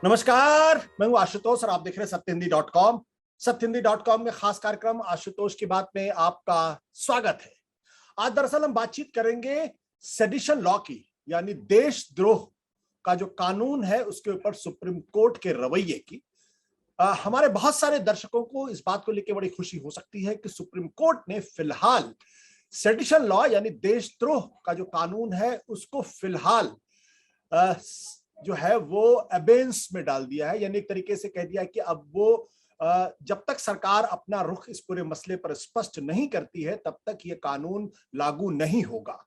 नमस्कार, मैं हूं आशुतोष और आप देख रहे हैं सत्यहिंदी.com। सत्यहिंदी.com में खास कार्यक्रम आशुतोष की बात में आपका स्वागत है। आज दरअसल हम बातचीत करेंगे सेडिशन लॉ की, यानी देशद्रोह का जो कानून है उसके ऊपर सुप्रीम कोर्ट के रवैये की। हमारे बहुत सारे दर्शकों को इस बात को लेकर बड़ी खुशी हो सकती है कि सुप्रीम कोर्ट ने फिलहाल सेडिशन लॉ यानी देशद्रोह का जो कानून है उसको फिलहाल जो है वो अबेंस में डाल दिया है, यानी एक तरीके से कह दिया कि अब वो जब तक सरकार अपना रुख इस पूरे मसले पर स्पष्ट नहीं करती है तब तक ये कानून लागू नहीं होगा।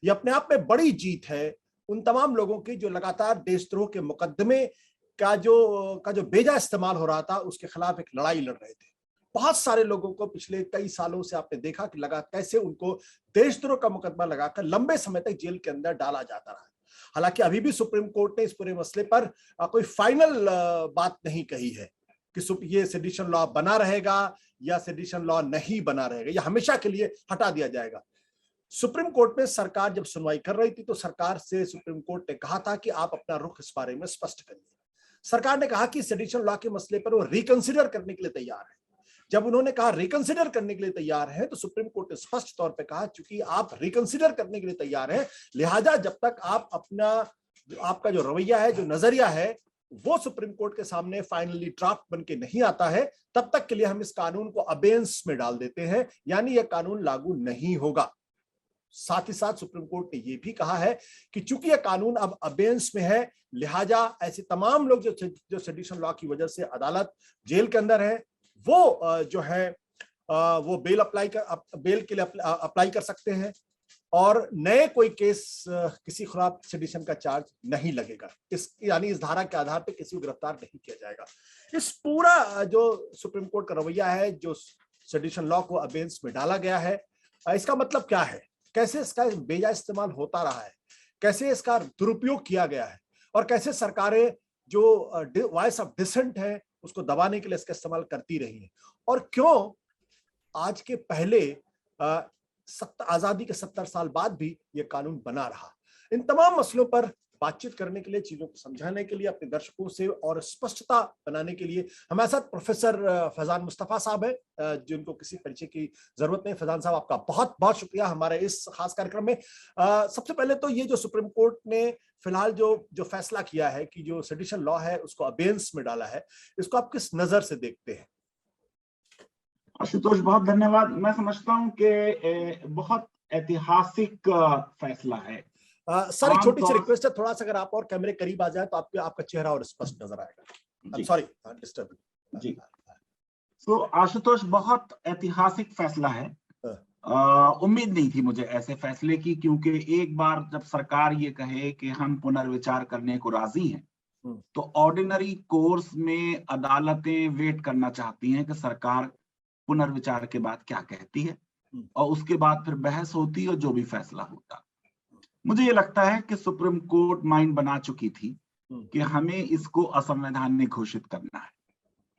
ये अपने आप में बड़ी जीत है उन तमाम लोगों की जो लगातार देशद्रोह के मुकदमे का जो बेजा इस्तेमाल हो रहा था उसके खिलाफ एक लड़ाई लड़ रहे थे। बहुत सारे लोगों को पिछले कई सालों से आपने देखा कि कैसे उनको देशद्रोह का मुकदमा लगाकर लंबे समय तक जेल के अंदर डाला जाता रहा। हालांकि अभी भी सुप्रीम कोर्ट ने इस पूरे मसले पर कोई फाइनल बात नहीं कही है कि ये सेडिशन लॉ बना रहेगा या सेडिशन लॉ नहीं बना रहेगा या हमेशा के लिए हटा दिया जाएगा। सुप्रीम कोर्ट में सरकार जब सुनवाई कर रही थी तो सरकार से सुप्रीम कोर्ट ने कहा था कि आप अपना रुख इस बारे में स्पष्ट करिए। सरकार ने कहा कि सेडिशन लॉ के मसले पर वो रिकंसिडर करने के लिए तैयार है। जब उन्होंने कहा रिकंसिडर करने के लिए तैयार है तो सुप्रीम कोर्ट ने स्पष्ट तौर पे कहा चूंकि आप रिकंसिडर करने के लिए तैयार हैं, लिहाजा जब तक आप आपका जो रवैया है, जो नजरिया है, वो सुप्रीम कोर्ट के सामने फाइनली ड्राफ्ट बन के नहीं आता है, तब तक के लिए हम इस कानून को अबेंस में डाल देते हैं, यानी यह कानून लागू नहीं होगा। साथ ही साथ सुप्रीम कोर्ट ने यह भी कहा है कि चूंकि यह कानून अब अबेंस में है, लिहाजा ऐसे तमाम लोग जो सेडिशन लॉ की वजह से अदालत जेल के अंदर है वो जो है वो बेल के लिए अप्लाई कर सकते हैं और नए कोई केस किसी खिलाफ सेडिशन का चार्ज नहीं लगेगा। यानी इस धारा के आधार पर किसी को गिरफ्तार नहीं किया जाएगा। इस पूरा जो सुप्रीम कोर्ट का रवैया है, जो सेडिशन लॉ को अबेंस में डाला गया है, इसका मतलब क्या है, कैसे इसका बेजा इस्तेमाल होता रहा है, कैसे इसका दुरुपयोग किया गया है और कैसे सरकारें जो वॉइस ऑफ डिसेंट है उसको दबाने के लिए इसका इस्तेमाल करती रही है, और क्यों आज के पहले आजादी के 70 साल बाद भी ये कानून बना रहा। इन तमाम मसलों पर बातचीत करने के लिए, चीजों को समझाने के लिए, अपने दर्शकों से और स्पष्टता बनाने के लिए हमारे साथ प्रोफेसर फैजान मुस्तफा साहब है, जिनको किसी परिचय की जरूरत नहीं। फैजान साहब, आपका बहुत बहुत शुक्रिया हमारे इस खास कार्यक्रम में। सबसे पहले तो ये जो सुप्रीम कोर्ट ने फिलहाल जो फैसला किया है कि जो सेडिशन लॉ है उसको अबेंस में डाला है, इसको आप किस नजर से देखते हैं? आशुतोष, बहुत धन्यवाद। मैं समझता हूं कि बहुत ऐतिहासिक फैसला है। सर, एक छोटी सी रिक्वेस्ट है, थोड़ा सा अगर आप और कैमरे करीब आ जाए तो आपका चेहरा और स्पष्ट नजर आएगा। सॉरी डिस्टर्ब जी। तो आशुतोष, बहुत ऐतिहासिक फैसला है। उम्मीद नहीं थी मुझे ऐसे फैसले की, क्योंकि एक बार जब सरकार ये कहे कि हम पुनर्विचार करने को राजी हैं, तो ऑर्डिनरी कोर्स में अदालतें वेट करना चाहती हैं कि सरकार पुनर्विचार के बाद क्या कहती है, और उसके बाद फिर बहस होती और जो भी फैसला होता। मुझे ये लगता है कि सुप्रीम कोर्ट माइंड बना चुकी थी कि हमें इसको असंवैधानिक घोषित करना है।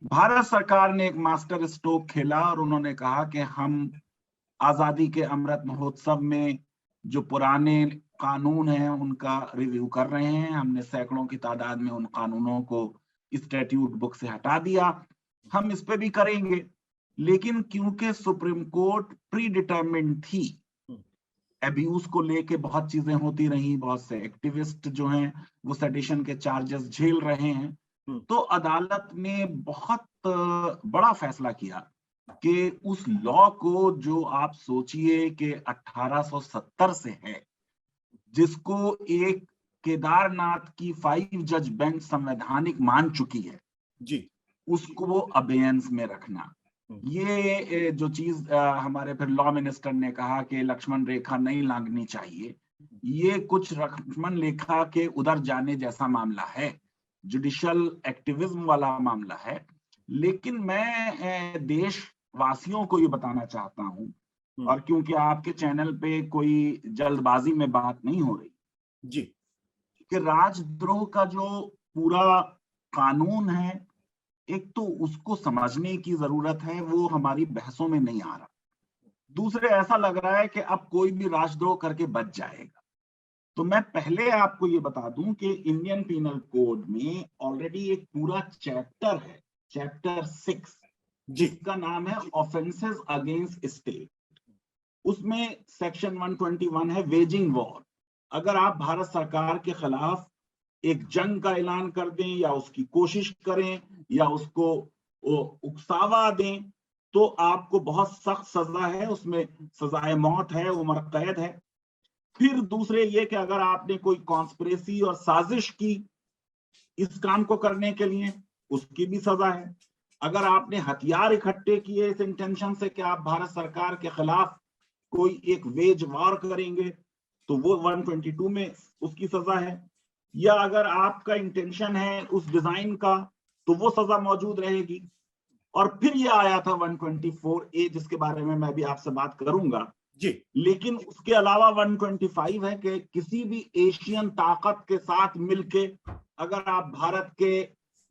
भारत सरकार ने एक मास्टर स्ट्रोक खेला और उन्होंने कहा कि हम आजादी के अमृत महोत्सव में जो पुराने कानून हैं उनका रिव्यू कर रहे हैं। हमने सैकड़ों की तादाद में उन कानूनों को स्टैट्यूट बुक से हटा दिया, हम इस पे भी करेंगे। लेकिन क्योंकि सुप्रीम कोर्ट प्री डिटरमिन्ड थी, अब्यूज को लेके बहुत चीजें होती रही, बहुत से एक्टिविस्ट जो हैं वो सेडिशन के चार्जेस झेल रहे हैं, तो अदालत ने बहुत बड़ा फैसला किया कि उस लॉ को, जो आप सोचिए कि 1870 से है, जिसको एक केदारनाथ की 5 जज बेंच संवैधानिक मान चुकी है जी, उसको वो अबेयंस में रखना। ये जो चीज हमारे फिर लॉ मिनिस्टर ने कहा कि लक्ष्मण रेखा नहीं लांघनी चाहिए, ये कुछ लक्ष्मण रेखा के उधर जाने जैसा मामला है, जुडिशियल एक्टिविज्म वाला मामला है। लेकिन मैं देशवासियों को ये बताना चाहता हूं, और क्योंकि आपके चैनल पे कोई जल्दबाजी में बात नहीं हो रही जी, कि राजद्रोह का जो पूरा कानून है, एक तो उसको समझने की जरूरत है, वो हमारी बहसों में नहीं आ रहा। दूसरे, ऐसा लग रहा है कि अब कोई भी राजद्रोह करके बच जाएगा। तो मैं पहले आपको ये बता दूं कि इंडियन पीनल कोड में ऑलरेडी एक पूरा चैप्टर है, चैप्टर 6, जिसका नाम है ऑफेंसेस अगेंस्ट स्टेट। उसमें सेक्शन 121 है वेजिंग वॉर। अगर आप भारत सरकार के खिलाफ एक जंग का ऐलान कर दें या उसकी कोशिश करें या उसको उकसावा दें तो आपको बहुत सख्त सजा है, उसमें सजाए मौत है, उम्र कैद है। फिर दूसरे ये कि अगर आपने कोई कॉन्स्पिरेसी और साजिश की इस काम को करने के लिए, उसकी भी सजा है। अगर आपने हथियार इकट्ठे किए इस इंटेंशन से कि आप भारत सरकार के खिलाफ कोई एक वेज वॉर करेंगे तो वो 122 में उसकी सजा है। या अगर आपका इंटेंशन है उस डिजाइन का तो वो सजा मौजूद रहेगी। और फिर ये आया था 124A, जिसके बारे में मैं भी आपसे बात करूंगा जी। लेकिन उसके अलावा 125 है कि किसी भी एशियन ताकत के साथ मिलके अगर आप भारत के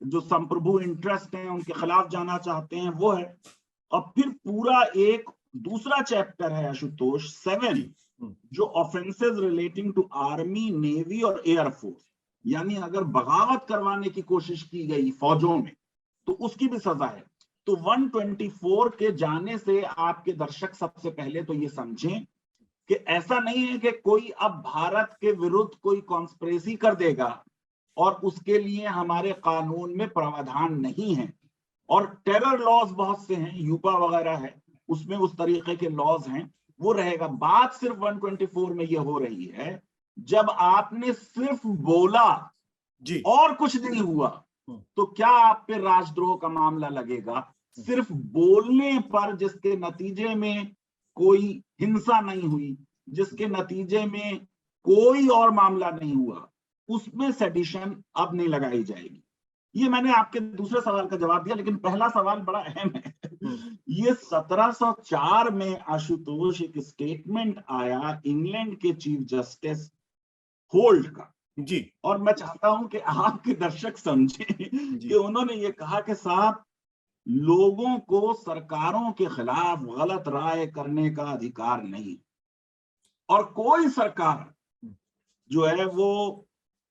जो संप्रभु इंटरेस्ट हैं उनके खिलाफ जाना चाहते हैं, वो है। और फिर पूरा एक दूसरा चैप्टर है आशुतोष 7, जो offences relating to army, navy और एयरफोर्स, यानी अगर बगावत करवाने की कोशिश की गई फौजों में तो उसकी भी सजा है। तो 124 के जाने से आपके दर्शक सबसे पहले तो ये समझें कि ऐसा नहीं है कि कोई अब भारत के विरुद्ध कोई कॉन्स्पिरेसी कर देगा और उसके लिए हमारे कानून में प्रावधान नहीं है। और टेरर लॉज बहुत से हैं, यूपा वगैरह है, उसमें उस तरीके के लॉज हैं, वो रहेगा। बात सिर्फ 124 में ये हो रही है जब आपने सिर्फ बोला जी और कुछ नहीं हुआ तो क्या आप पे राजद्रोह का मामला लगेगा? सिर्फ बोलने पर जिसके नतीजे में कोई हिंसा नहीं हुई, जिसके नतीजे में कोई और मामला नहीं हुआ, उसमें सेडिशन अब नहीं लगाई जाएगी। ये मैंने आपके दूसरे सवाल का जवाब दिया, लेकिन पहला सवाल बड़ा अहम है। ये 1704 में आशुतोष एक स्टेटमेंट आया इंग्लैंड के चीफ जस्टिस होल्ट का जी। और मैं चाहता हूं कि आपके दर्शक समझें कि उन्होंने ये कहा कि साहब, लोगों को सरकारों के खिलाफ गलत राय करने का अधिकार नहीं, और कोई सरकार जो है वो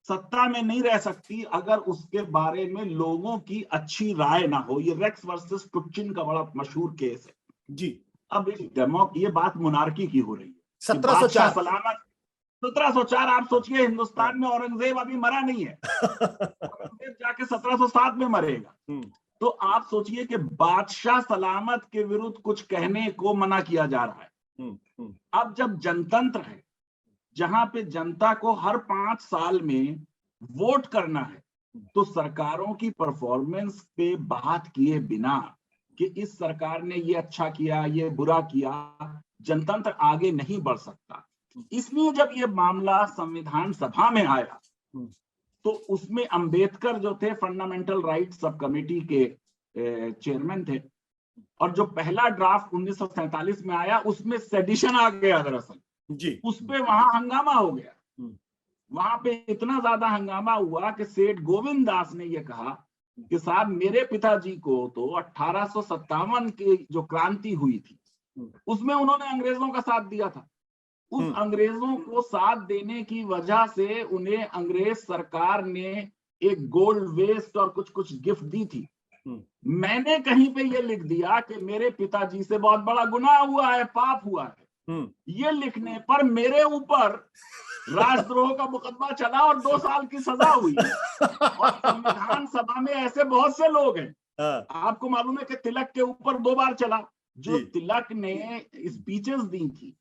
सत्ता में नहीं रह सकती अगर उसके बारे में लोगों की अच्छी राय ना हो। ये रेक्स वर्सेस टुचिन का बड़ा मशहूर केस है जी। अब ये बात मोनार्की की हो रही है। 1704 सलामत 1704। आप सोचिए हिंदुस्तान में औरंगजेब अभी मरा नहीं है, औरंगजेब जाके 1707 में मरेगा। तो आप सोचिए कि बादशाह सलामत के विरुद्ध कुछ कहने को मना किया जा रहा है। अब जब जनतंत्र है जहां पे जनता को हर 5 साल में वोट करना है, तो सरकारों की परफॉर्मेंस पे बात किए बिना कि इस सरकार ने ये अच्छा किया, ये बुरा किया, जनतंत्र आगे नहीं बढ़ सकता। इसलिए जब ये मामला संविधान सभा में आया तो उसमें अंबेडकर जो थे फंडामेंटल राइट सब कमेटी के चेयरमैन थे, और जो पहला ड्राफ्ट 1947 में आया उसमें सेडिशन आ गया दरअसल जी। उस पे वहां हंगामा हो गया। वहां पे इतना ज्यादा हंगामा हुआ कि सेठ गोविंद दास ने यह कहा कि साहब, मेरे पिताजी को तो 1857 की जो क्रांति हुई थी उसमें उन्होंने अंग्रेजों का साथ दिया था। उस अंग्रेजों को साथ देने की वजह से उन्हें अंग्रेज सरकार ने एक गोल्ड वेस्ट और कुछ कुछ गिफ्ट दी थी। मैंने कहीं पे ये लिख दिया कि मेरे पिताजी से बहुत बड़ा गुनाह हुआ है, पाप हुआ है। ये लिखने पर मेरे ऊपर राजद्रोह का मुकदमा चला और 2 साल की सजा हुई। और संविधान सभा में ऐसे बहुत से लोग हैं। आपको मालूम है कि तिलक के ऊपर 2 बार चला। जो तिलक ने स्पीचेस दी थी,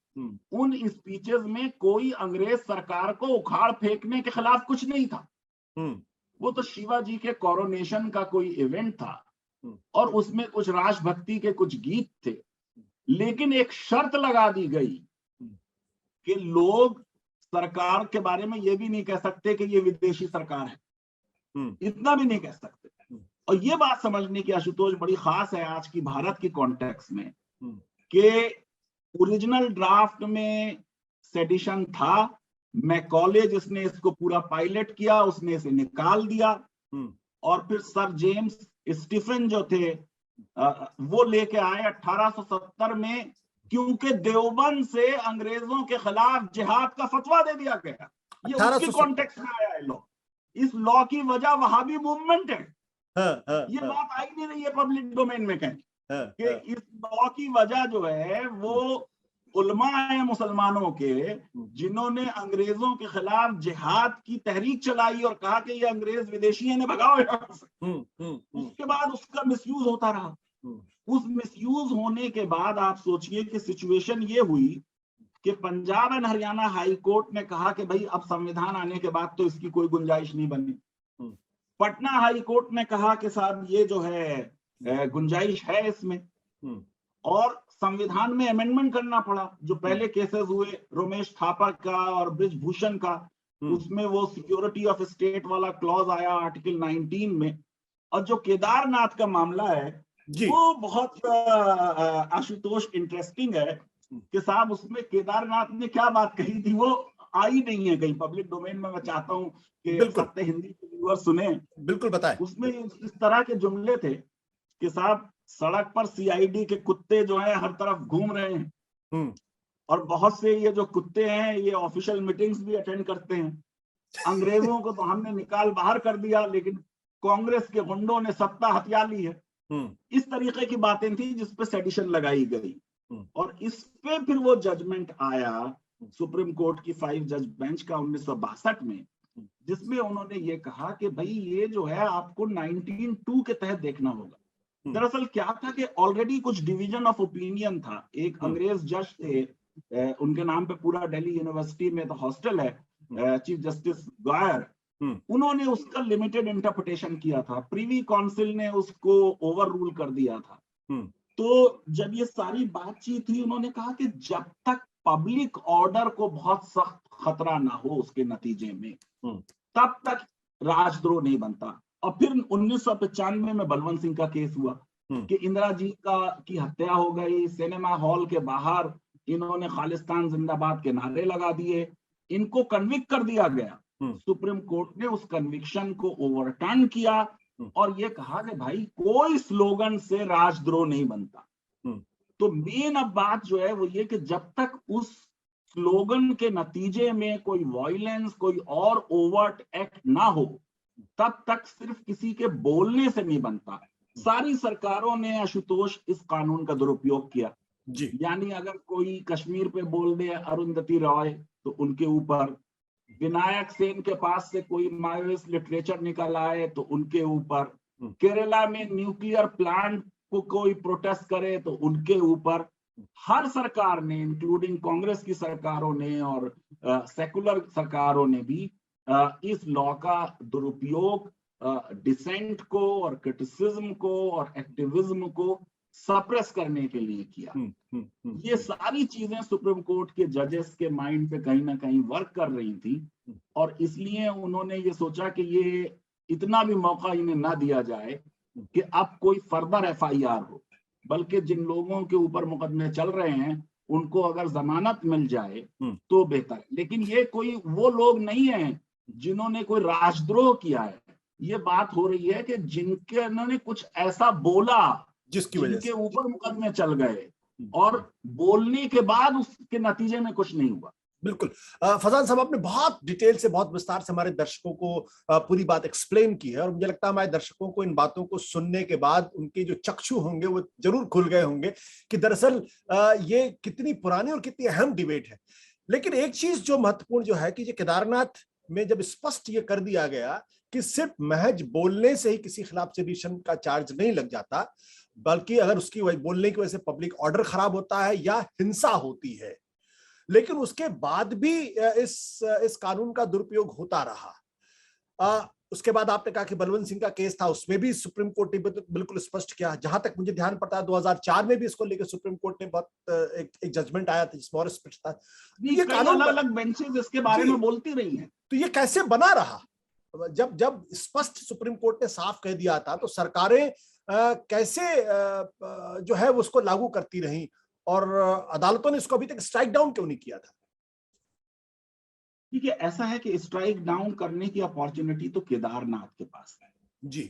उन स्पीचेस में कोई अंग्रेज सरकार को उखाड़ फेंकने के खिलाफ कुछ नहीं था। वो तो शिवाजी के कोरोनेशन का कोई इवेंट था और उसमें कुछ राष्ट्रभक्ति के कुछ गीत थे, लेकिन एक शर्त लगा दी गई कि लोग सरकार के बारे में ये भी नहीं कह सकते कि ये विदेशी सरकार है, इतना भी नहीं कह सकते। और ये बात समझने की आशुतोष बड़ी खास है आज की भारत की कॉन्टेक्स्ट में कि ओरिजिनल ड्राफ्ट में सेडिशन था, मैकॉले जिसने इसको पूरा पायलट किया उसने इसे निकाल दिया, और फिर सर जेम्स स्टीफन जो थे वो लेके आए 1870 में, क्योंकि देवबंद से अंग्रेजों के खिलाफ जिहाद का फतवा दे दिया गया। ये उसके कॉन्टेक्स्ट में आया है लॉ। इस लॉ की वजह वहाबी मूवमेंट है। ये बात आई नहीं रही है पब्लिक डोमेन में कहीं कि इस लॉ की वजह जो है वो उलमा है मुसलमानों के, जिन्होंने अंग्रेजों के खिलाफ जिहाद की तहरीक चलाई और कहा कि ये अंग्रेज विदेशी हैं, भगाओ यहाँ से। उसके बाद उसका मिसयूज होता रहा। उस मिसयूज होने के बाद आप सोचिए कि सिचुएशन ये हुई कि Punjab and Haryana high court ने कहा कि भाई अब संविधान आने के बाद तो इसकी कोई गुंजाइश नहीं बनी। पटना हाई कोर्ट ने कहा कि साहब ये जो है गुंजाइश है इसमें, और संविधान में अमेंडमेंट करना पड़ा। जो पहले केसेस हुए रमेश थापर का और ब्रिजभूषण का, उसमें वो सिक्योरिटी ऑफ स्टेट वाला क्लॉज आया आर्टिकल 19 में। और जो केदारनाथ का मामला है वो बहुत आशुतोष इंटरेस्टिंग है कि साहब उसमें केदारनाथ ने क्या बात कही थी वो आई नहीं है कहीं पब्लिक डोमेन में। मैं चाहता हूं कि सत्य हिंदी के व्यूअर सुने। बिल्कुल बताएं। उसमें इस तरह के जुमले थे कि साहब सड़क पर सीआईडी के कुत्ते जो हैं हर तरफ घूम रहे हैं, और बहुत से ये जो कुत्ते हैं ये ऑफिशियल मीटिंग्स भी अटेंड करते हैं। अंग्रेजों को तो हमने निकाल बाहर कर दिया, लेकिन कांग्रेस के गुंडों ने सत्ता हथिया ली है। इस तरीके की बातें थी जिस पे सेडिशन लगाई गई, और इस पे फिर वो जजमेंट आया सुप्रीम कोर्ट की 5 जज बेंच का 1962 में, जिसमें उन्होंने ये कहा कि भाई ये जो है आपको 19(2) के तहत देखना होगा। दरअसल क्या था कि ऑलरेडी कुछ डिवीजन ऑफ ओपिनियन था। एक अंग्रेज जज थे, उनके नाम पे पूरा दिल्ली यूनिवर्सिटी में तो हॉस्टल है, चीफ जस्टिस गायर, उन्होंने उसका लिमिटेड इंटरप्रिटेशन किया था। प्रीवी काउंसिल ने उसको ओवर रूल कर दिया था। तो जब ये सारी बातचीत थी, उन्होंने कहा कि जब तक पब्लिक ऑर्डर को बहुत सख्त खतरा ना हो उसके नतीजे में, तब तक राजद्रोह नहीं बनता। और फिर 1995 में बलवंत सिंह का केस हुआ कि इंदिरा जी की हत्या हो गई। सिनेमा हॉल के बाहर इन्होंने खालिस्तान जिंदाबाद के नारे लगा दिए, इनको कन्विक्ट कर दिया गया। सुप्रीम कोर्ट ने उस कन्विक्शन को ओवरटर्न किया और ये कहा कि भाई कोई स्लोगन से राजद्रोह नहीं बनता। तो मेन अब बात जो है वो ये कि जब तक उस स्लोगन के नतीजे में कोई वायलेंस, कोई और ओवर्ट एक्ट ना हो, तब तक सिर्फ किसी के बोलने से नहीं बनता। सारी सरकारों ने आशुतोष इस कानून का दुरुपयोग किया जी। यानी अगर कोई कश्मीर पे बोल दे अरुंधति रॉय तो उनके ऊपर, विनायक सेन के पास से कोई माओइस्ट लिटरेचर निकल आए तो उनके ऊपर, केरला में न्यूक्लियर प्लांट को कोई प्रोटेस्ट करे तो उनके ऊपर। हर सरकार ने, इंक्लूडिंग कांग्रेस की सरकारों ने और सेकुलर सरकारों ने भी इस लॉ का दुरुपयोग डिसेंट को और क्रिटिसिज्म को और एक्टिविज्म को सप्रेस करने के लिए किया। ये सारी चीजें सुप्रीम कोर्ट के जजेस के माइंड पे कहीं ना कहीं वर्क कर रही थी, और इसलिए उन्होंने ये सोचा कि ये इतना भी मौका इन्हें ना दिया जाए कि अब कोई फर्दर एफआईआर हो, बल्कि जिन लोगों के ऊपर मुकदमे चल रहे हैं उनको अगर जमानत मिल जाए तो बेहतर है। लेकिन ये कोई वो लोग नहीं हैं जिन्होंने कोई राजद्रोह किया है। ये बात हो रही है कि जिनके उन्होंने कुछ ऐसा बोला जिसकी वजह से ऊपर मुकदमे चल गए, और बोलने के बाद उसके नतीजे में कुछ नहीं हुआ। बिल्कुल। फजान साहब, आपने बहुत डिटेल से, बहुत विस्तार से हमारे दर्शकों को पूरी बात एक्सप्लेन की है, और मुझे लगता है हमारे दर्शकों को इन बातों को सुनने के बाद उनके जो चक्षु होंगे वो जरूर खुल गए होंगे कि दरअसल ये कितनी पुरानी और कितनी अहम डिबेट है। लेकिन एक चीज जो महत्वपूर्ण जो है कि ये केदारनाथ में जब स्पष्ट ये कर दिया गया कि सिर्फ महज बोलने से ही किसी खिलाफ सेडिशन का चार्ज नहीं लग जाता, बल्कि अगर उसकी बोलने की वजह से पब्लिक ऑर्डर खराब होता है या हिंसा होती है, लेकिन उसके बाद भी इस कानून का दुरुपयोग होता रहा। उसके बाद आपने कहा कि बलवंत सिंह का केस था, उसमें भी सुप्रीम कोर्ट ने बिल्कुल स्पष्ट किया। जहां तक मुझे ध्यान पड़ता है 2004 में भी इसको लेकर सुप्रीम कोर्ट ने बहुत एक जजमेंट आया था जिसमें और स्पष्ट था। ये कानून अलग अलग बेंचेस इसके बारे में बोलती रही हैं। तो ये कैसे बना रहा? जब स्पष्ट सुप्रीम कोर्ट ने साफ कह दिया था तो सरकारें कैसे जो है उसको लागू करती रही, और अदालतों ने इसको अभी तक स्ट्राइक डाउन क्यों नहीं किया था? ठीक है, ऐसा है कि स्ट्राइक डाउन करने की अपॉर्चुनिटी तो केदारनाथ के पास है जी।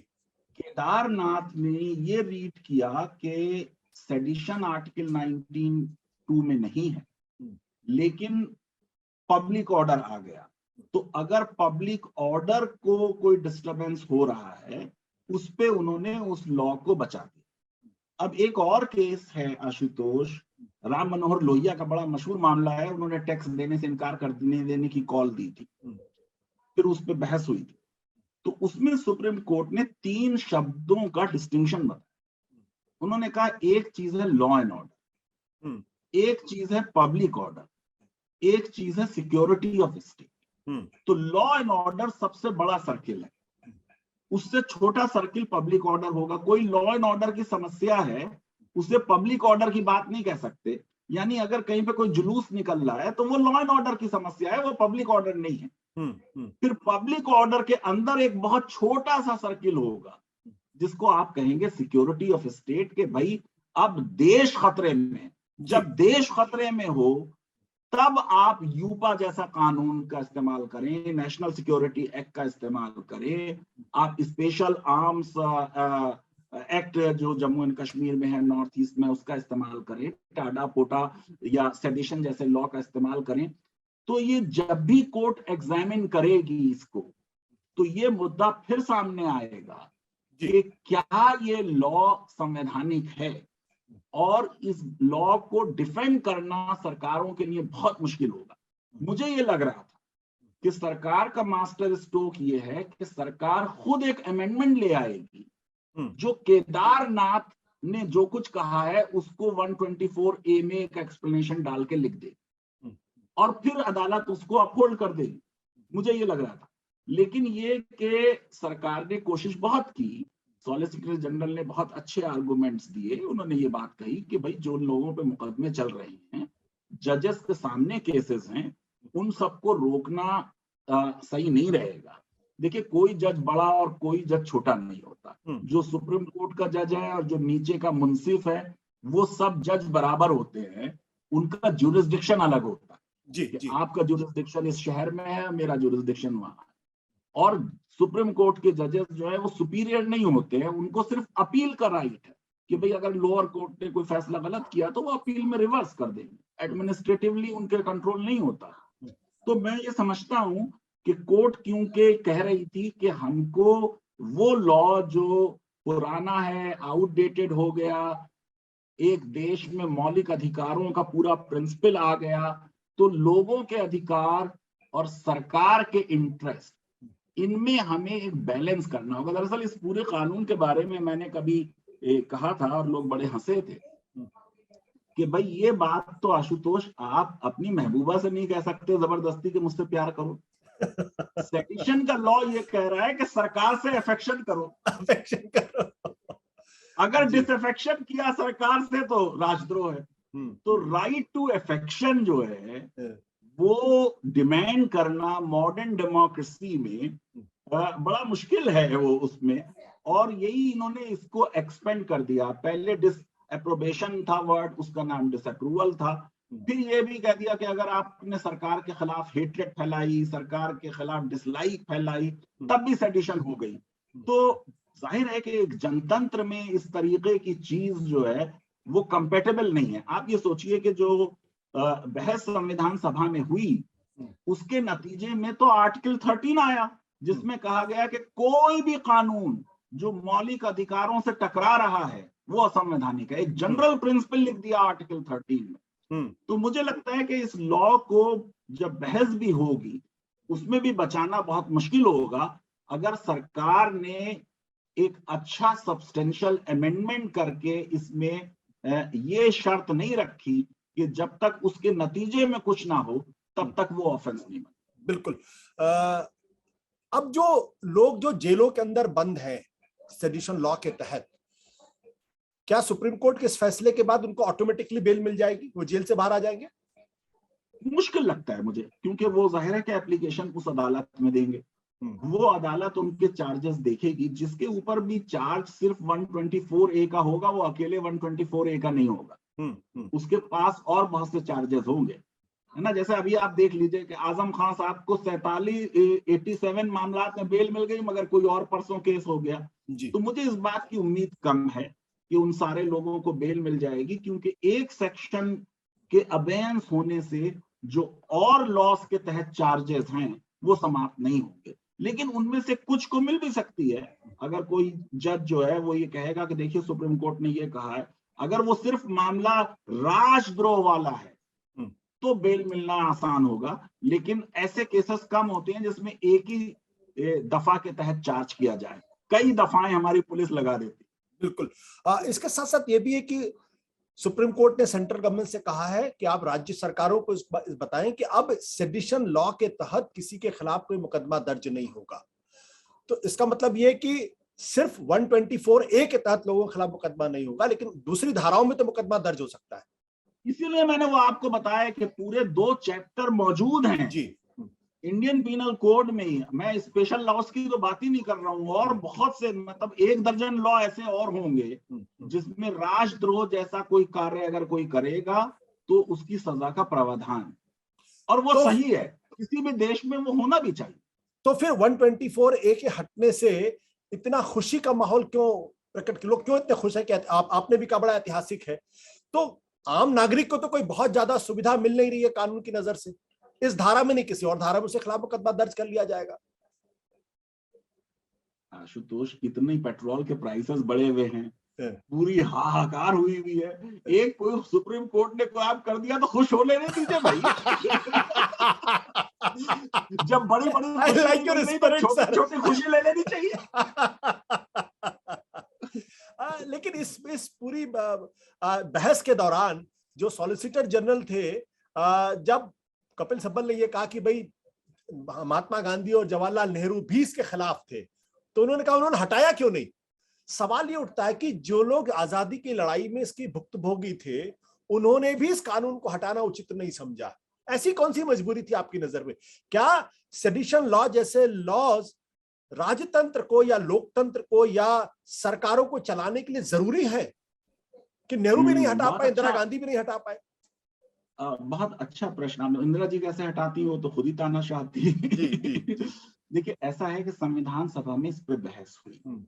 केदारनाथ ने ये रीड किया कि सेडिशन आर्टिकल 19(2) में नहीं है, लेकिन पब्लिक ऑर्डर आ गया। तो अगर पब्लिक ऑर्डर को कोई डिस्टरबेंस हो रहा है, उस पे उन्होंने उस लॉ को बचा दिया। अब एक और केस है आशुतोष, राम मनोहर लोहिया का बड़ा मशहूर मामला है। उन्होंने टैक्स देने से इनकार कर देने की कॉल दी थी, फिर उस पर बहस हुई थी। तो उसमें सुप्रीम कोर्ट ने 3 शब्दों का डिस्टिंक्शन बताया। उन्होंने कहा एक चीज है लॉ एंड ऑर्डर, एक चीज है पब्लिक ऑर्डर, एक चीज है सिक्योरिटी ऑफ स्टेट। तो लॉ एंड ऑर्डर सबसे बड़ा सर्किल है, उससे छोटा सर्किल पब्लिक ऑर्डर होगा। कोई लॉ एंड ऑर्डर की समस्या है, उसे पब्लिक ऑर्डर की बात नहीं कह सकते। यानी अगर कहीं पे कोई जुलूस निकल रहा है तो वो लॉ एंड ऑर्डर की समस्या है, वो पब्लिक ऑर्डर नहीं है। फिर पब्लिक ऑर्डर के अंदर एक बहुत छोटा सा सर्किल होगा जिसको आप कहेंगे सिक्योरिटी ऑफ स्टेट, के भाई अब देश खतरे में, जब देश खतरे में हो तब आप यूपा जैसा कानून का इस्तेमाल करें, नेशनल सिक्योरिटी एक्ट का इस्तेमाल करें, आप स्पेशल आर्म्स एक्ट जो जम्मू एंड कश्मीर में है, नॉर्थ ईस्ट में, उसका इस्तेमाल करें, टाडा पोटा या सेडिशन जैसे लॉ का इस्तेमाल करें। तो ये जब भी कोर्ट एग्जामिन करेगी इसको, तो ये मुद्दा फिर सामने आएगा कि क्या ये लॉ संवैधानिक है, और इस लॉ को डिफेंड करना सरकारों के लिए बहुत मुश्किल होगा। मुझे ये लग रहा था कि सरकार का मास्टर स्ट्रोक ये है कि सरकार खुद एक अमेंडमेंट ले आएगी जो केदारनाथ ने जो कुछ कहा है उसको 124A में एक एक्सप्लेनेशन डाल के लिख दे, और फिर अदालत उसको अपहोल्ड कर देगी। मुझे ये लग रहा था, लेकिन ये कि सरकार ने कोशिश बहुत की, सॉलिसिटर जनरल ने बहुत अच्छे आर्गुमेंट्स दिए। उन्होंने ये बात कही कि भाई जो लोगों पे मुकदमे चल रहे हैं, जजेस के सामने केसेस हैं, उन सबको रोकना सही नहीं रहेगा। देखिए, कोई जज बड़ा और कोई जज छोटा नहीं होता। जो सुप्रीम कोर्ट का जज है और जो नीचे का मुंसिफ है, वो सब जज बराबर होते हैं, उनका जुरिस्डिक्शन अलग होता है। जी। आपका जुरिस्डिक्शन इस शहर में है, मेरा जुरिस्डिक्शन वहां है। और सुप्रीम कोर्ट के जजेस जो है वो सुपीरियर नहीं होते हैं, उनको सिर्फ अपील का राइट है कि भाई अगर लोअर कोर्ट ने कोई फैसला गलत किया तो वो अपील में रिवर्स कर देंगे, एडमिनिस्ट्रेटिवली उनके कंट्रोल नहीं होता। तो मैं ये समझता हूं कि कोर्ट क्योंकि कह रही थी कि हमको वो लॉ जो पुराना है, आउटडेटेड हो गया, एक देश में मौलिक अधिकारों का पूरा प्रिंसिपल आ गया, तो लोगों के अधिकार और सरकार के इंटरेस्ट, इनमें हमें एक बैलेंस करना होगा। दरअसल इस पूरे कानून के बारे में मैंने कभी कहा था और लोग बड़े हंसे थे कि भाई ये बात तो आशुतोष आप अपनी महबूबा से नहीं कह सकते जबरदस्ती कि मुझसे प्यार करो। सेडिशन का लॉ ये कह रहा है कि सरकार से अफेक्शन करो। अगर डिसअफेक्शन किया सरकार से तो राजद्रोह है। तो राइट टू अफेक्शन जो है वो डिमांड करना मॉडर्न डेमोक्रेसी में बड़ा मुश्किल है वो उसमें, और यही इन्होंने इसको एक्सपेंड कर दिया। पहले डिसअप्रोबेशन था वर्ड, उसका नाम डिसअप्रूवल था। फिर ये भी कह दिया कि अगर आपने सरकार के खिलाफ हेट्रेड फैलाई, सरकार के खिलाफ डिसलाइक फैलाई, तब भी सेडिशन हो गई। तो जाहिर है कि एक जनतंत्र में इस तरीके की चीज जो है वो कंपेटेबल नहीं है। आप ये सोचिए कि जो बहस संविधान सभा में हुई, उसके नतीजे में तो आर्टिकल 13 आया जिसमें कहा गया कि कोई भी कानून जो मौलिक अधिकारों से टकरा रहा है वो असंवैधानिक है। एक जनरल प्रिंसिपल लिख दिया आर्टिकल 13 में। तो मुझे लगता है कि इस लॉ को जब बहस भी होगी उसमें भी बचाना बहुत मुश्किल होगा अगर सरकार ने एक अच्छा सब्सटेंशियल अमेंडमेंट करके इसमें ये शर्त नहीं रखी कि जब तक उसके नतीजे में कुछ ना हो तब तक वो ऑफेंस नहीं बने। बिल्कुल। अब जो लोग जो जेलों के अंदर बंद हैं सेडिशन लॉ के तहत, क्या सुप्रीम कोर्ट के इस फैसले के बाद उनको ऑटोमेटिकली बेल मिल जाएगी, वो जेल से बाहर आ जाएंगे? मुश्किल लगता है मुझे, क्योंकि वो जाहिर है कि एप्लीकेशन उस अदालत में देंगे, वो अदालत उनके चार्जेस देखेगी। जिसके ऊपर भी चार्ज सिर्फ 124A का होगा, वो अकेले 124A का नहीं होगा, उसके पास और बहुत से चार्जेस होंगे, है ना। जैसे अभी आप देख लीजिए कि आजम खान साहब को 87 मामलात में बेल मिल गई, मगर कोई और परसों केस हो गया। तो मुझे इस बात की उम्मीद कम है कि उन सारे लोगों को बेल मिल जाएगी, क्योंकि एक सेक्शन के अबेंस होने से जो और लॉस के तहत चार्जेस हैं वो समाप्त नहीं होंगे, लेकिन उनमें से कुछ को मिल भी सकती है। अगर कोई जज जो है वो ये कहेगा कि देखिए सुप्रीम कोर्ट ने ये कहा है, अगर वो सिर्फ मामला राजद्रोह वाला है तो बेल मिलना आसान होगा, लेकिन ऐसे केसेस कम होते हैं जिसमें एक ही दफा के तहत चार्ज किया जाए, कई दफाएं हमारी पुलिस लगा देती। बिल्कुल। इसके साथ साथ ये भी है कि सुप्रीम कोर्ट ने सेंट्रल गवर्नमेंट से कहा है कि आप राज्य सरकारों को इस बताएं कि अब सेडिशन लॉ के तहत किसी के खिलाफ कोई मुकदमा दर्ज नहीं होगा। तो इसका मतलब ये है कि सिर्फ 124A के तहत लोगों के खिलाफ मुकदमा नहीं होगा, लेकिन दूसरी धाराओं में तो मुकदमा दर्ज हो सकता है। इसीलिए मैंने वो आपको बताया कि पूरे 2 चैप्टर मौजूद हैं जी इंडियन पीनल कोड में ही। मैं स्पेशल लॉस की तो बात ही नहीं कर रहा हूं, और बहुत से, मतलब 1 दर्जन लॉ ऐसे और होंगे जिसमें राजद्रोह जैसा कोई कार्य अगर कोई करेगा तो उसकी सजा का प्रावधान, और वो तो सही है, किसी भी देश में वो होना भी चाहिए। तो फिर 124A के हटने से इतना खुशी का माहौल क्यों प्रकट, लोग क्यों इतने खुश है कि आपने भी कहा बड़ा ऐतिहासिक है, तो आम नागरिक को तो कोई बहुत ज्यादा सुविधा मिल नहीं रही है कानून की नजर से, इस धारा में नहीं किसी और धारा में उसके खिलाफ मुकदमा दर्ज कर लिया जाएगा। आशुतोष, कितने पेट्रोल के प्राइसेस बढ़े हुए हैं, पूरी हाहाकार हुई हुई है, एक कोई सुप्रीम कोर्ट ने कोई आप कर दिया तो खुश हो लेने दीजिए भाई। जब बड़ी बड़ी छोटी छोटी खुशी ले लेनी चाहिए। लेकिन इस पूरी बहस के दौरान जो सॉलिसिटर जनरल थे, जब कपिल सिब्बल ने ये कहा कि भाई महात्मा गांधी और जवाहरलाल नेहरू भी इसके खिलाफ थे, तो उन्होंने कहा उन्होंने हटाया क्यों नहीं। सवाल ये उठता है कि जो लोग आजादी की लड़ाई में इसकी भुक्तभोगी थे, उन्होंने भी इस कानून को हटाना उचित नहीं समझा। ऐसी कौन सी मजबूरी थी आपकी नजर में? क्या सेडिशन लॉ जैसे लॉज राजतंत्र को या लोकतंत्र को या सरकारों को चलाने के लिए जरूरी है कि नेहरू भी नहीं हटा पाए, इंदिरा गांधी भी नहीं हटा पाए? बहुत अच्छा प्रश्न। इंदिरा जी कैसे हटाती हो तो खुद ही तानाशाह थी। देखिए, ऐसा है कि संविधान सभा में इस पे बहस हुई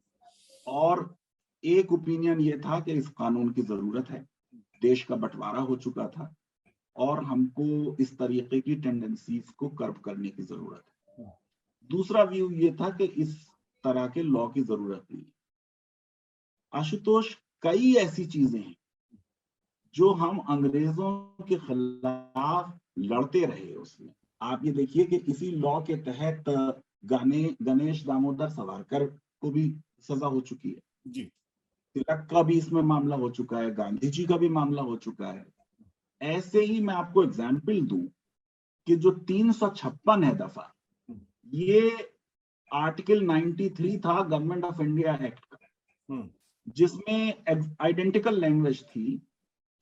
और एक ओपिनियन ये था कि इस कानून की जरूरत है, देश का बंटवारा हो चुका था और हमको इस तरीके की टेंडेंसीज को कर्ब करने की जरूरत है। दूसरा व्यू ये था कि इस तरह के लॉ की जरूरत नहीं। आशुतोष, कई ऐसी चीजें हैं जो हम अंग्रेजों के खिलाफ लड़ते रहे उसमें। आप ये देखिए कि इसी लॉ के तहत गणेश दामोदर सावरकर को भी सजा हो चुकी है जी, तिलक का भी इसमें मामला हो चुका है, गांधी जी का भी मामला हो चुका है। ऐसे ही मैं आपको एग्जाम्पल दूं कि जो 356 है दफा, ये आर्टिकल 93 था गवर्नमेंट ऑफ इंडिया एक्ट का, जिसमें आइडेंटिकल लैंग्वेज थी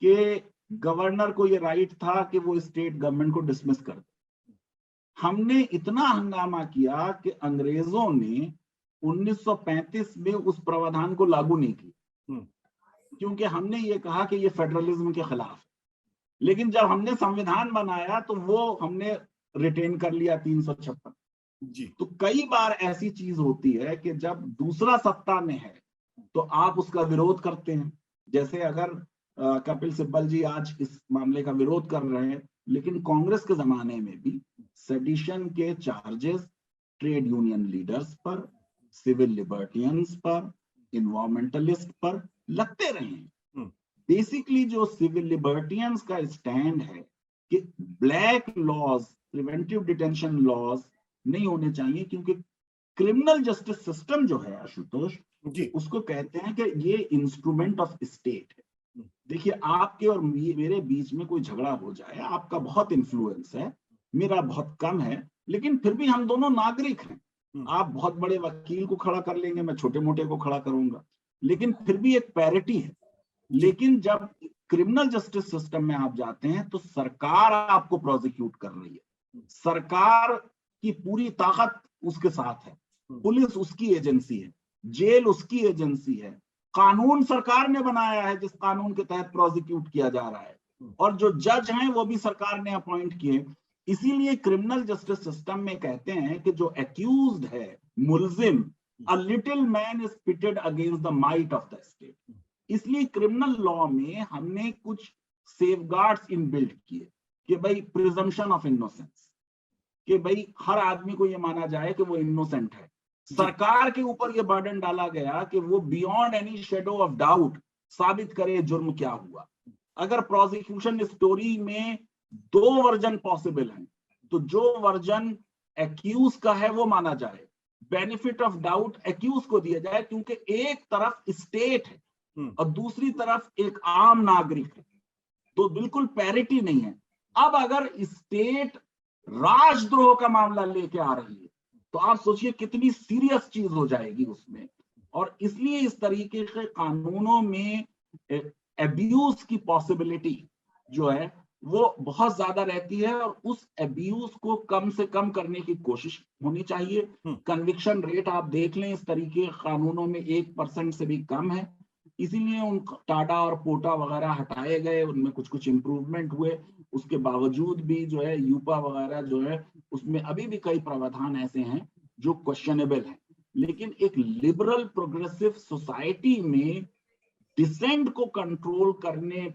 कि गवर्नर को ये राइट था कि वो स्टेट गवर्नमेंट को डिसमिस कर दे। हमने इतना हंगामा किया कि अंग्रेजों ने 1935 में उस प्रावधान को लागू नहीं किया, क्योंकि हमने ये कहा कि ये फेडरलिज्म के खिलाफ है। लेकिन जब हमने संविधान बनाया तो वो हमने रिटेन कर लिया 356 जी। तो कई बार ऐसी चीज होती है कि जब दूसरा सत्ता में है तो आप उसका विरोध करते हैं। जैसे अगर कपिल सिब्बल जी आज इस मामले का विरोध कर रहे हैं, लेकिन कांग्रेस के जमाने में भी सेडिशन के चार्जेस ट्रेड यूनियन लीडर्स पर, सिविल लिबर्टियंस पर, इन्वायरमेंटलिस्ट पर लगते रहे हैं। बेसिकली जो सिविल लिबर्टियंस का स्टैंड है कि black laws, preventive detention laws नहीं होने चाहिए, क्योंकि क्रिमिनल जस्टिस सिस्टम जो है आशुतोष जी, उसको कहते हैं कि ये इंस्ट्रूमेंट ऑफ स्टेट है। देखिए, आपके और मेरे बीच में कोई झगड़ा हो जाए, आपका बहुत इन्फ्लुएंस है, मेरा बहुत कम है, लेकिन फिर भी हम दोनों नागरिक हैं। आप बहुत बड़े वकील को खड़ा कर लेंगे, मैं छोटे मोटे को खड़ा करूंगा, लेकिन फिर भी एक पैरिटी है। लेकिन जब क्रिमिनल जस्टिस सिस्टम में आप जाते हैं तो सरकार आपको प्रोसिक्यूट कर रही है, सरकार की पूरी ताकत उसके साथ है, पुलिस उसकी एजेंसी है, जेल उसकी एजेंसी है, कानून सरकार ने बनाया है जिस कानून के तहत प्रोसिक्यूट किया जा रहा है, और जो जज हैं वो भी सरकार ने अपॉइंट किए। इसीलिए क्रिमिनल जस्टिस सिस्टम में कहते हैं कि जो एक्यूज्ड है, मुलजिम, a little man is pitted against the might of the state. इसलिए क्रिमिनल लॉ में हमने कुछ सेफगार्ड्स इनबिल्ट किए कि भाई प्रिजम्पशन ऑफ इनोसेंस, कि भाई हर आदमी को ये माना जाए कि वो इनोसेंट है। सरकार के ऊपर ये बर्डन डाला गया कि वो beyond any shadow of doubt साबित करे जुर्म क्या हुआ। अगर प्रोसिक्यूशन स्टोरी में 2 वर्जन पॉसिबल हैं, तो जो वर्जन एक्यूज का है वो माना जाए, बेनिफिट ऑफ डाउट एक्यूज को दिया जाए, क्योंकि एक तरफ स्टेट है और दूसरी तरफ एक आम नागरिक है, तो बिल्कुल पैरिटी नहीं है। अब अगर स्टेट राजद्रोह का मामला लेके आ रही है तो आप सोचिए कितनी सीरियस चीज हो जाएगी उसमें। और इसलिए इस तरीके के कानूनों में एब्यूज की पॉसिबिलिटी जो है वो बहुत ज्यादा रहती है, और उस एब्यूज को कम से कम करने की कोशिश होनी चाहिए। कन्विक्शन रेट आप देख लें इस तरीके के कानूनों में 1% से भी कम है, इसीलिए उन टाटा और पोटा वगैरह हटाए गए, उनमें कुछ कुछ इंप्रूवमेंट हुए। उसके बावजूद भी जो है यूपा वगैरह जो है उसमें अभी भी कई प्रावधान ऐसे हैं जो क्वेश्चनेबल हैं। लेकिन एक लिबरल प्रोग्रेसिव सोसाइटी में डिसेंट को कंट्रोल करने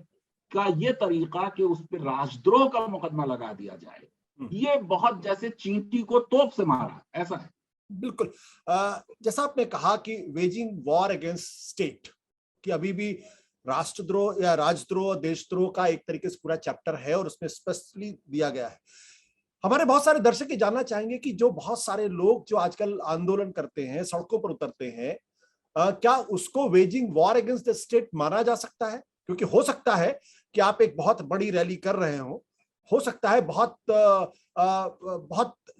का ये तरीका कि उस पर राजद्रोह का मुकदमा लगा दिया जाए, ये बहुत जैसे चींटी को तोप से मारा ऐसा है। बिल्कुल। जैसा आपने कहा कि वेजिंग वॉर अगेंस्ट स्टेट कि अभी भी राष्ट्रद्रोह या राजद्रोह देशद्रोह का एक तरीके से पूरा चैप्टर है और उसमें स्पष्टली दिया गया है। हमारे बहुत सारे दर्शक जानना चाहेंगे कि जो बहुत सारे लोग जो आजकल आंदोलन करते हैं, सड़कों पर उतरते हैं, क्या उसको waging war against the state माना जा सकता है? क्योंकि हो सकता है कि आप एक बहुत बड़ी रैली कर रहे हो सकता है बहुत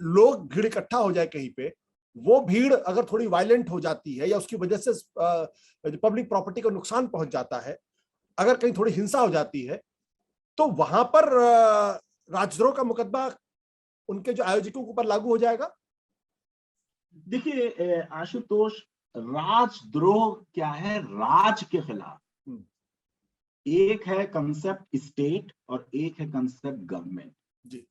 लोग भीड़ इकट्ठा हो जाए कहीं पे, वो भीड़ अगर थोड़ी वायलेंट हो जाती है या उसकी वजह से पब्लिक प्रॉपर्टी को नुकसान पहुंच जाता है, अगर कहीं थोड़ी हिंसा हो जाती है, तो वहां पर राजद्रोह का मुकदमा उनके जो आयोजकों के ऊपर लागू हो जाएगा। देखिए आशुतोष, राजद्रोह क्या है? राज के खिलाफ एक है कंसेप्ट स्टेट और एक है कंसेप्ट गवर्नमेंट।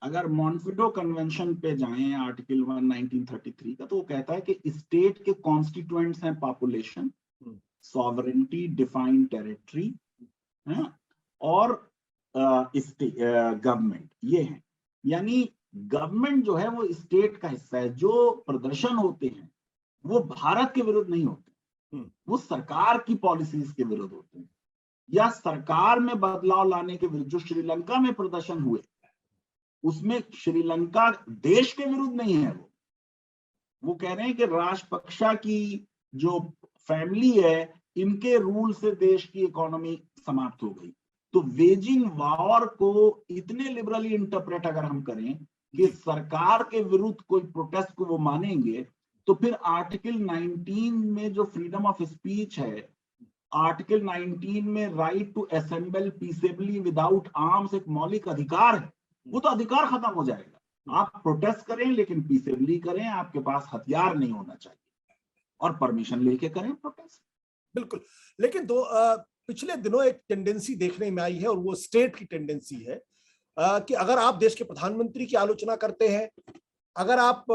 अगर मॉन्फिडो कन्वेंशन पे जाएं आर्टिकल 1 1933 का, तो वो कहता है कि स्टेट के कॉन्स्टिट्यूएंट्स हैं पॉपुलेशन, सॉवरेनिटी, डिफाइंड टेरिटरी और गवर्नमेंट, ये है। यानी गवर्नमेंट जो है वो स्टेट का हिस्सा है। जो प्रदर्शन होते हैं वो भारत के विरुद्ध नहीं होते, वो सरकार की पॉलिसीज के विरुद्ध होते हैं या सरकार में बदलाव लाने के विरुद्ध। जो श्रीलंका में प्रदर्शन हुए उसमें श्रीलंका देश के विरुद्ध नहीं है, वो कह रहे हैं कि राजपक्षा की जो फैमिली है इनके रूल से देश की इकोनॉमी समाप्त हो गई। तो वेजिंग वॉर को इतने लिबरली इंटरप्रेट अगर हम करें कि सरकार के विरुद्ध कोई प्रोटेस्ट को वो मानेंगे, तो फिर आर्टिकल 19 में जो फ्रीडम ऑफ स्पीच है, आर्टिकल 19 में right to assemble peaceably without arms एक मौलिक अधिकार है, वो तो अधिकार खत्म हो जाएगा। आप प्रोटेस्ट करें लेकिन पीसेबली करें, आपके पास हथियार नहीं होना चाहिए और परमिशन लेके करें प्रोटेस्ट। बिल्कुल। लेकिन पिछले दिनों एक टेंडेंसी देखने में आई है और वो स्टेट की टेंडेंसी है कि अगर आप देश के प्रधानमंत्री की आलोचना करते हैं, अगर आप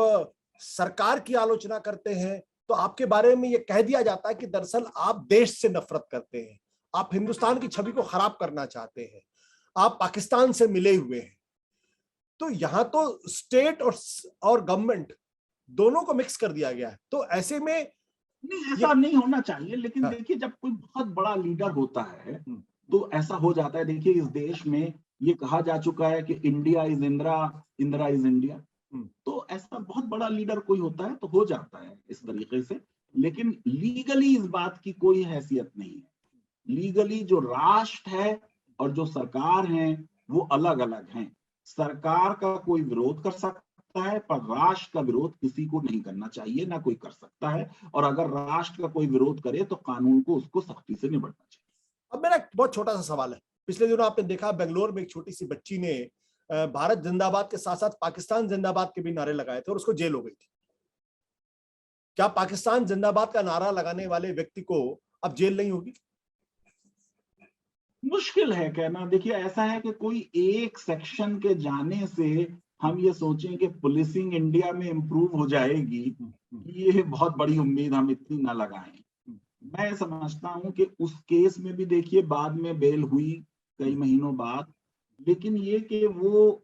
सरकार की आलोचना करते हैं, तो आपके बारे में ये कह दिया जाता है कि दरअसल आप देश से नफरत करते हैं, आप हिंदुस्तान की छवि को खराब करना चाहते हैं, आप पाकिस्तान से मिले हुए हैं। तो यहां तो स्टेट और गवर्नमेंट दोनों को मिक्स कर दिया गया है। तो ऐसे में नहीं, ऐसा नहीं होना चाहिए। लेकिन देखिए, जब कोई बहुत बड़ा लीडर होता है तो ऐसा हो जाता है। देखिए, इस देश में ये कहा जा चुका है कि India is Indira, Indira is India. तो ऐसा बहुत बड़ा लीडर कोई होता है तो हो जाता है इस तरीके से। लेकिन लीगली इस बात की कोई हैसियत नहीं है। लीगली जो राष्ट्र है और जो सरकार है वो अलग अलग हैं। सरकार का कोई विरोध कर सकता है पर राष्ट्र का विरोध किसी को नहीं करना चाहिए, ना कोई कर सकता है। और अगर राष्ट्र का कोई विरोध करे तो कानून को उसको सख्ती से निपटना चाहिए। अब मेरा एक बहुत छोटा सा सवाल है। पिछले दिनों आपने देखा बेंगलोर में एक छोटी सी बच्ची ने भारत जिंदाबाद के साथ साथ पाकिस्तान जिंदाबाद के भी नारे लगाए थे और उसको जेल हो गई थी। क्या पाकिस्तान जिंदाबाद का नारा लगाने वाले व्यक्ति को अब जेल नहीं होगी? मुश्किल है कहना। देखिए, ऐसा है कि कोई एक सेक्शन के जाने से हम ये सोचें कि पुलिसिंग इंडिया में इंप्रूव हो जाएगी, ये बहुत बड़ी उम्मीद हम इतनी ना लगाएं। मैं समझता हूं कि उस केस में भी देखिए बाद में बेल हुई कई महीनों बाद, लेकिन ये कि वो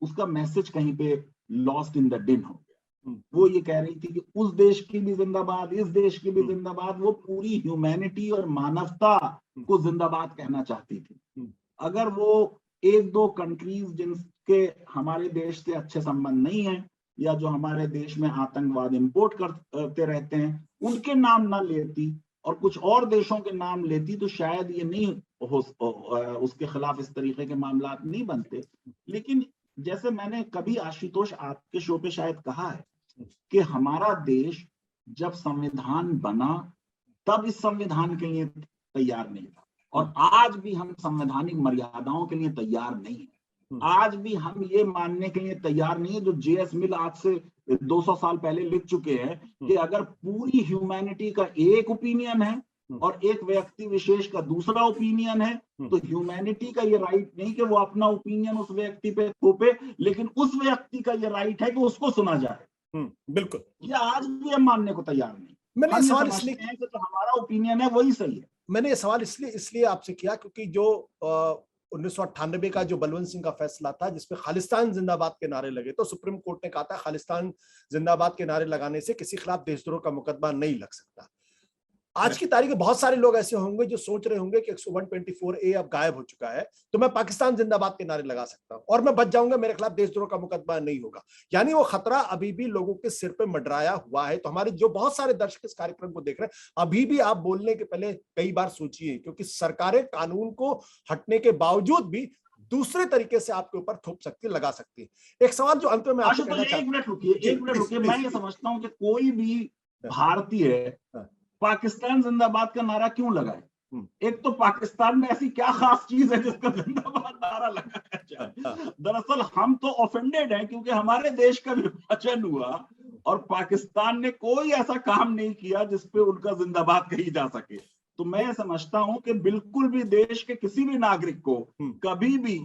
उसका मैसेज कहीं पे लॉस्ट इन द डिन हो गया। वो ये कह रही थी कि उस देश की भी जिंदाबाद, इस देश की भी जिंदाबाद, वो पूरी ह्यूमैनिटी और मानवता को जिंदाबाद कहना चाहती थी। अगर वो एक दो कंट्रीज जिनके हमारे देश से अच्छे संबंध नहीं है या जो हमारे देश में आतंकवाद इंपोर्ट करते रहते हैं उनके नाम ना लेती और कुछ और देशों के नाम लेती तो शायद ये नहीं हो, उसके खिलाफ इस तरीके के मामला नहीं बनते। लेकिन जैसे मैंने कभी आशुतोष आपके शो पे शायद कहा है कि हमारा देश जब संविधान बना तब इस संविधान के लिए तैयार नहीं था और आज भी हम संवैधानिक मर्यादाओं के लिए तैयार नहीं है। आज भी हम ये मानने के लिए तैयार नहीं है जो जेएस मिल आज से 200 साल पहले लिख चुके हैं कि अगर पूरी ह्यूमैनिटी का एक ओपिनियन है और एक व्यक्ति विशेष का दूसरा ओपिनियन है तो ह्यूमैनिटी का ये राइट नहीं कि वो अपना ओपिनियन उस व्यक्ति पे थोपे, लेकिन उस व्यक्ति का ये राइट है कि उसको सुना जाए। बिल्कुल, ये आज भी हम मानने को तैयार नहीं। मैंने ये सवाल इसलिए कि तो हमारा ओपिनियन है वही सही है। मैंने ये सवाल इसलिए आपसे किया क्योंकि जो 1998 का जो बलवंत सिंह का फैसला था जिसमें खालिस्तान जिंदाबाद के नारे लगे तो सुप्रीम कोर्ट ने कहा था खालिस्तान जिंदाबाद के नारे लगाने से किसी खिलाफ देशद्रोह का मुकदमा नहीं लग सकता। आज की तारीख में बहुत सारे लोग ऐसे होंगे जो सोच रहे होंगे कि 124A अब गायब हो चुका है तो मैं पाकिस्तान जिंदाबाद के नारे लगा सकता हूं और मैं बच जाऊंगा, मेरे खिलाफ देशद्रोह का मुकदमा नहीं होगा। यानी वो खतरा अभी भी लोगों के सिर पे मंडराया हुआ है। तो हमारे जो बहुत सारे दर्शक इस कार्यक्रम को देख रहे हैं अभी भी आप बोलने के पहले कई बार सोचिए, क्योंकि सरकारें कानून को हटने के बावजूद भी दूसरे तरीके से आपके ऊपर थोप सकती, लगा सकती है। एक सवाल जो अंत में आपसे कहना चाहता हूं, एक मिनट रुकिए। मैं ये समझता हूं कि कोई भी भारतीय पाकिस्तान जिंदाबाद का नारा क्यों लगाए? एक तो पाकिस्तान में ऐसी क्या खास चीज है जिसका जिंदाबाद नारा लगाया जाए? दरअसल हम तो ऑफेंडेड हैं क्योंकि हमारे देश का विभाजन हुआ और पाकिस्तान ने कोई ऐसा काम नहीं किया जिसपे उनका जिंदाबाद कही जा सके। तो मैं समझता हूं कि बिल्कुल भी देश के किसी भी नागरिक को कभी भी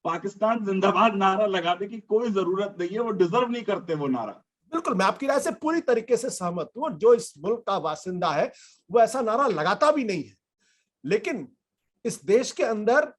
पाकिस्तान जिंदाबाद नारा लगाने की कोई जरूरत नहीं है। वो डिजर्व नहीं करते वो नारा। बिल्कुल, मैं आपकी राय से पूरी तरीके से सहमत हूं और जो इस मुल्क का बासिंदा है वो ऐसा नारा लगाता भी नहीं है। लेकिन इस देश के अंदर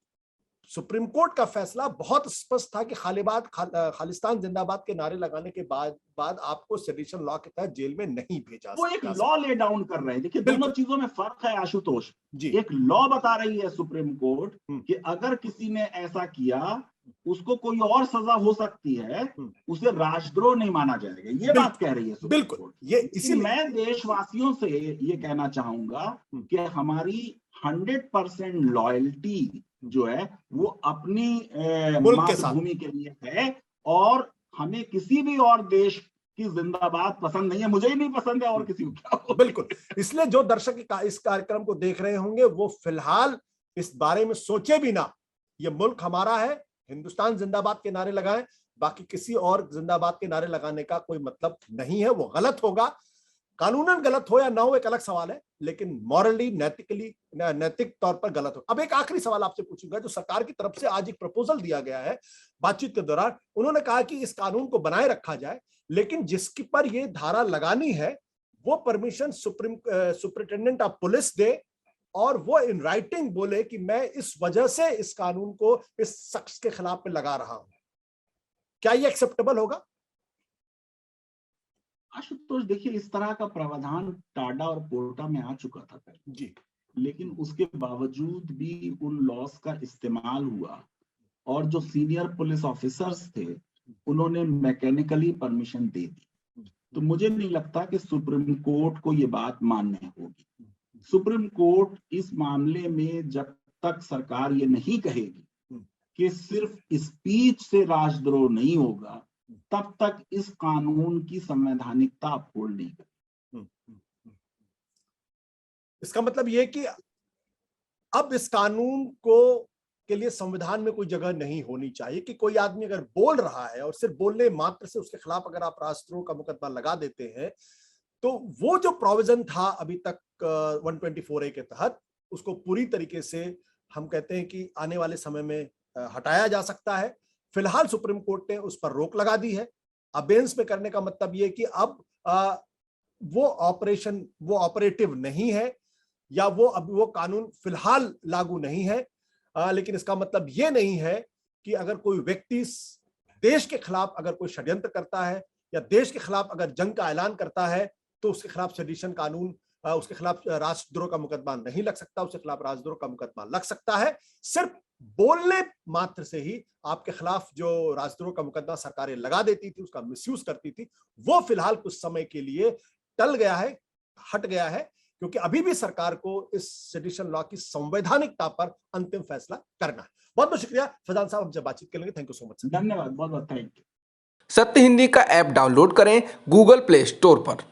सुप्रीम कोर्ट का फैसला बहुत स्पष्ट था कि खालिस्तान जिंदाबाद के नारे लगाने के बाद आपको सेडिशन लॉ के तहत जेल में नहीं भेजा। वो एक लॉ ले डाउन कर रहे हैं। देखिए दोनों चीजों में फर्क है आशुतोष जी। एक लॉ बता रही है सुप्रीम कोर्ट कि अगर किसी ने ऐसा किया उसको कोई और सजा हो सकती है, उसे राष्ट्रद्रोह नहीं माना जाएगा, ये बात कह रही है सुप्रीम कोर्ट। ये इसीलिए मैं देशवासियों से ये कहना चाहूंगा कि हमारी 100% लॉयल्टी जो है वो अपनी मातृभूमि के लिए है और हमें किसी भी और देश की जिंदाबाद पसंद नहीं है। मुझे ही नहीं पसंद है और किसी को क्या। बिल्कुल, इसलिए जो दर्शक इस कार्यक्रम को देख रहे होंगे वो फिलहाल इस बारे में सोचे भी ना, ये मुल्क हमारा है, हिंदुस्तान जिंदाबाद के नारे लगाएं, बाकी किसी और जिंदाबाद के नारे लगाने का कोई मतलब नहीं है। वो गलत होगा, कानूनन गलत हो या ना हो एक अलग सवाल है, लेकिन मॉरली नैतिक तौर पर गलत हो। अब एक आखिरी सवाल आपसे पूछूंगा, जो सरकार की तरफ से आज एक प्रपोजल दिया गया है बातचीत के दौरान, उन्होंने कहा कि इस कानून को बनाए रखा जाए लेकिन जिसकी पर ये धारा लगानी है वो परमिशन सुपरिटेंडेंट ऑफ पुलिस दे और वो इन राइटिंग बोले कि मैं इस वजह से इस कानून को इस शख्स के खिलाफ में लगा रहा हूं। क्या ये एक्सेप्टेबल होगा? आशुतोष देखिए, इस तरह का प्रावधान टाडा और पोर्टा में आ चुका था पहले जी, लेकिन उसके बावजूद भी उन लॉस का इस्तेमाल हुआ और जो सीनियर पुलिस ऑफिसर्स थे उन्होंने मैकेनिकली परमिशन दे दी। तो मुझे नहीं लगता कि सुप्रीम कोर्ट को ये बात माननी होगी। सुप्रीम कोर्ट इस मामले में जब तक सरकार ये नहीं कहेगी कि सिर्फ स्पीच से राष्ट्रद्रोह नहीं होगा तब तक इस कानून की संवैधानिकता अपहोल्ड नहीं करेगी। इसका मतलब यह कि अब इस कानून को के लिए संविधान में कोई जगह नहीं होनी चाहिए कि कोई आदमी अगर बोल रहा है और सिर्फ बोलने मात्र से उसके खिलाफ अगर आप राष्ट्रद्रोह का मुकदमा लगा देते हैं तो वो जो प्रोविजन था अभी तक 124A के तहत उसको पूरी तरीके से हम कहते हैं कि आने वाले समय में हटाया जा सकता है। फिलहाल सुप्रीम कोर्ट ने उस पर रोक लगा दी है। अबेंस में करने का मतलब ये कि अब वो ऑपरेटिव नहीं है या वो कानून फिलहाल लागू नहीं है। लेकिन इसका मतलब ये नहीं है कि अगर कोई व्यक्ति देश के खिलाफ अगर कोई षड्यंत्र करता है या देश के खिलाफ अगर जंग का ऐलान करता है तो उसके खिलाफ सेडिशन कानून, उसके खिलाफ राष्ट्रद्रोह का मुकदमा नहीं लग सकता, उसके खिलाफ राष्ट्रद्रोह का मुकदमा लग सकता है। सिर्फ बोलने मात्र से ही आपके खिलाफ जो राष्ट्रद्रोह का मुकदमा सरकारें लगा देती थी, उसका मिसयूज करती थी, वो फिलहाल कुछ समय के लिए टल गया है, हट गया है, क्योंकि अभी भी सरकार को इस सेडिशन लॉ की संवैधानिकता पर अंतिम फैसला करना है। बहुत बहुत शुक्रिया फैजान साहब, हमसे बातचीत करेंगे। Thank you so much. धन्यवाद, बहुत बहुत थैंक यू। सत्य हिंदी का ऐप डाउनलोड करें गूगल प्ले स्टोर पर।